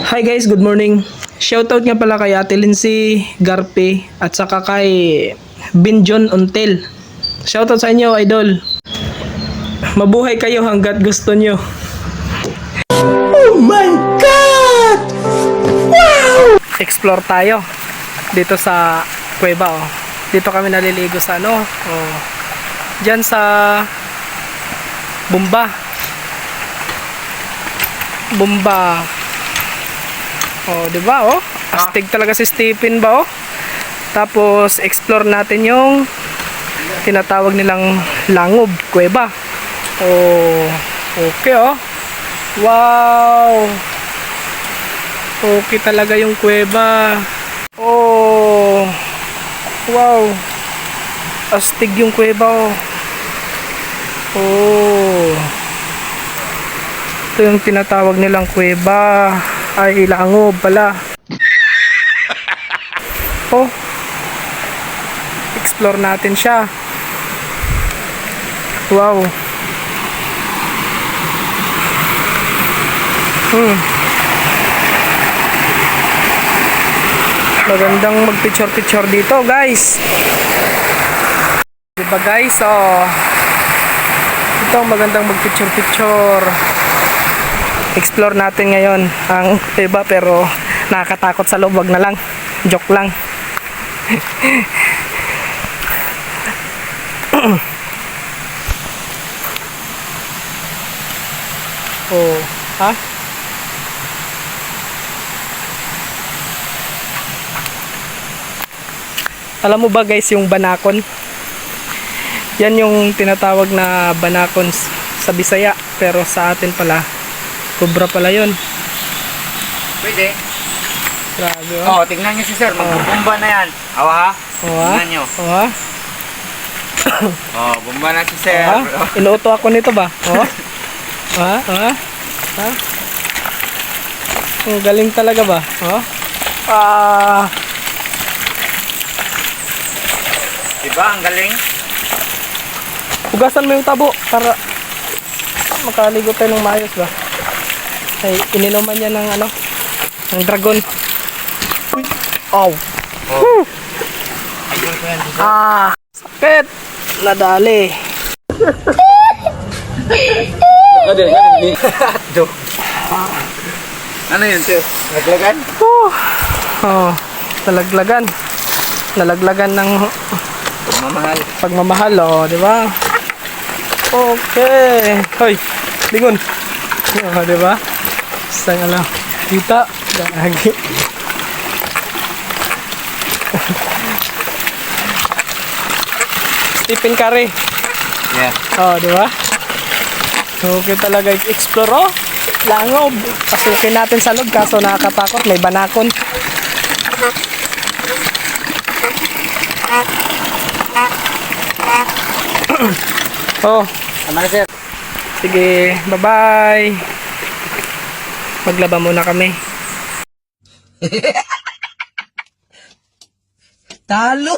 Hi guys, good morning. Shoutout nga pala kay Ate Lindsay Garpe at saka kay Binjon Untel. Shoutout sa inyo, idol. Mabuhay kayo hanggat gusto nyo. Oh my God! Wow! Explore tayo dito sa kuweba. Oh. Dito kami naliligo sa ano. Oh. Diyan sa Bumba. Oh, 'di ba? Oh, astig talaga si Stephen ba oh. Tapos explore natin yung tinatawag nilang langob, kuweba. Oh, okay oh. Wow. Okay talaga yung kuweba. Oh. Wow. Astig yung kuweba oh. Oh. Ito yung tinatawag nilang kuweba. Ay, langob pala. Oh. Explore natin siya. Wow. Magandang mag-picture-picture dito, guys. Diba, guys? Oh. Ito ang magandang mag-picture-picture. Explore natin ngayon ang iba pero nakakatakot sa loob, wag na lang, joke lang. Oh, ha? Alam mo ba guys yung banakon? Yan yung tinatawag na banakon sa Bisaya pero sa atin pala kubra pala yun. Pwede. Grabe oh. Oh, tingnan nyo si sir. Magbubumba na yan. Awa ha? Tingnan nyo. Oh, Oh, bumba na si sir. inuuto ako nito ba? Oh. Ha? Oh, galing talaga ba? Oh. Diba? Ang galing. Hugasan mo yung tabo para makaligo tayo ng maayos ba? Ay, ininuman niya ng ano? Ng dragon. Ow. Oh. Ayun ko yan si sir. Sakit. Nadali. Ano yun sir? Naglagan? Oh, nalaglagan ng Mamahal. pagmamahal, oh, di ba? Okay. Hoy, lingon. Oh, di ba? Sang ala. Kita, gagi. Stephen Curry. Yeah. Oh, di ba? Okay talaga explore oh. Langob. Pasukin natin sa loob kaso nakakatakot, may banakon. Oh, Tama na sir. sige, bye-bye. Maglaba muna kami. Talo!